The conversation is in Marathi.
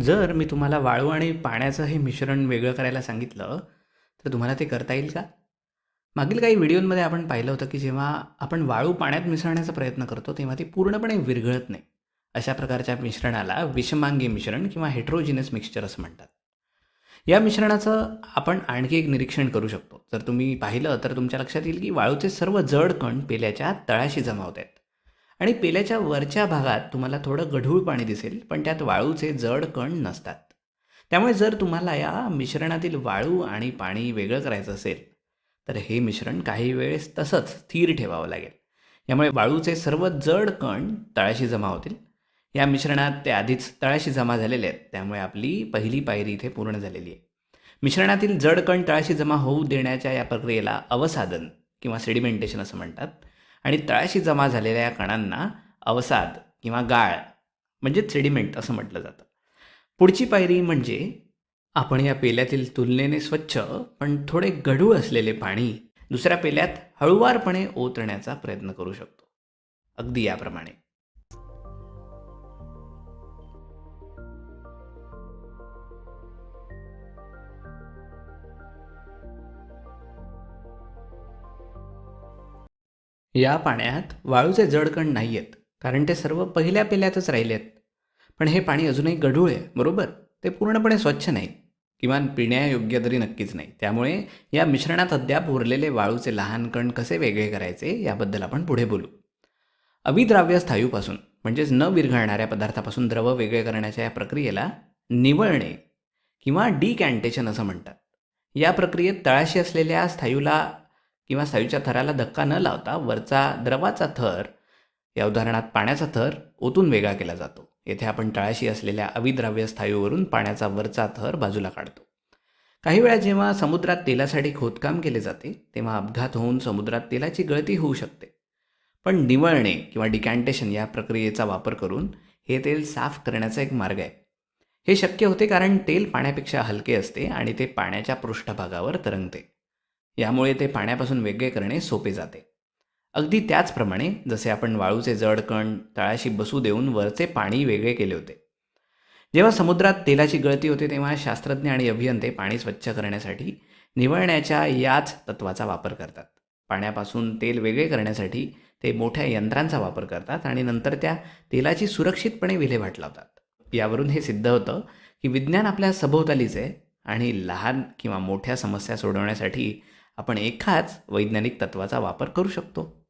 जर मी तुम्हाला वाळू आणि पाण्याचं हे मिश्रण वेगळं करायला सांगितलं, तर तुम्हाला ते करता येईल का? मागील काही व्हिडिओमध्ये आपण पाहिलं होतं की जेव्हा आपण वाळू पाण्यात मिसळण्याचा प्रयत्न करतो, तेव्हा ती पूर्णपणे विरघळत नाही. अशा प्रकारच्या मिश्रणाला विषमांगी मिश्रण किंवा हेटेरोजिनस मिक्सचर असं म्हणतात. या मिश्रणाचं आपण आणखी एक निरीक्षण करू शकतो. जर तुम्ही पाहिलं तर तुमच्या लक्षात येईल की वाळूचे सर्व जड कण पेल्याच्या तळाशी जमा होत आहेत. आणि पेल्याच्या वरच्या भागात तुम्हाला थोडं गढूळ पाणी दिसेल, पण त्यात वाळूचे जड कण नसतात. त्यामुळे जर तुम्हाला या मिश्रणातील वाळू आणि पाणी वेगळं करायचं असेल, तर हे मिश्रण काही वेळेस तसंच स्थिर ठेवावं लागेल. यामुळे वाळूचे सर्व जड कण तळाशी जमा होतील. या मिश्रणात ते आधीच तळाशी जमा झालेले आहेत, त्यामुळे आपली पहिली पायरी इथे पूर्ण झालेली आहे. मिश्रणातील जड कण तळाशी जमा होऊ देण्याच्या या प्रक्रियेला अवसादन किंवा सेडिमेंटेशन असं म्हणतात. आणि तळाशी जमा झालेल्या या कणांना अवसाद किंवा गाळ म्हणजेच सेडिमेंट असं म्हटलं जातं. पुढची पायरी म्हणजे आपण या पेल्यातील तुलनेने स्वच्छ पण थोडे गढूळ असलेले पाणी दुसऱ्या पेल्यात हळुवारपणे ओतण्याचा प्रयत्न करू शकतो. अगदी याप्रमाणे. या पाण्यात वाळूचे जड कण नाही आहेत, कारण ते सर्व पहिल्या पेल्यातच राहिले आहेत. पण हे पाणी अजूनही गढूळ आहे, बरोबर? ते पूर्णपणे स्वच्छ नाही, किमान पिण्यायोग्य तरी नक्कीच नाही. त्यामुळे या मिश्रणात अद्याप उरलेले वाळूचे लहान कण कसे वेगळे करायचे याबद्दल आपण पुढे बोलू. अविद्राव्य स्थायूपासून म्हणजेच न विरघळणाऱ्या पदार्थापासून द्रव वेगळे करण्याच्या या प्रक्रियेला निवळणे किंवा डिकॅन्टेशन असं म्हणतात. या प्रक्रियेत तळाशी असलेल्या स्थायूला किंवा स्थायूच्या थराला धक्का न लावता वरचा द्रवाचा थर, या उदाहरणात पाण्याचा थर, ओतून वेगळा केला जातो. येथे आपण तळाशी असलेल्या अविद्राव्य स्थायूवरून पाण्याचा वरचा थर बाजूला काढतो. काही वेळा जेव्हा समुद्रात तेलासाठी खोदकाम केले जाते, तेव्हा अपघात होऊन समुद्रात तेलाची गळती होऊ शकते. पण निवळणे किंवा डिकॅन्टेशन या प्रक्रियेचा वापर करून हे तेल साफ करण्याचा एक मार्ग आहे. हे शक्य होते कारण तेल पाण्यापेक्षा हलके असते आणि ते पाण्याच्या पृष्ठभागावर तरंगते. यामुळे ते पाण्यापासून वेगळे करणे सोपे जाते. अगदी त्याचप्रमाणे जसे आपण वाळूचे जड कण तळाशी बसू देऊन वरचे पाणी वेगळे केले होते. जेव्हा समुद्रात तेलाची गळती होते, तेव्हा शास्त्रज्ञ आणि अभियंते पाणी स्वच्छ करण्यासाठी निवळण्याच्या याच तत्त्वाचा वापर करतात. पाण्यापासून तेल वेगळे करण्यासाठी ते मोठ्या यंत्रांचा वापर करतात आणि नंतर त्या तेलाची सुरक्षितपणे विल्हेवाट लावतात. यावरून हे सिद्ध होतं की विज्ञान आपल्या सभोवतालीच आहे आणि लहान किंवा मोठ्या समस्या सोडवण्यासाठी आपण एकाच वैज्ञानिक तत्त्वाचा वापर करू शकतो.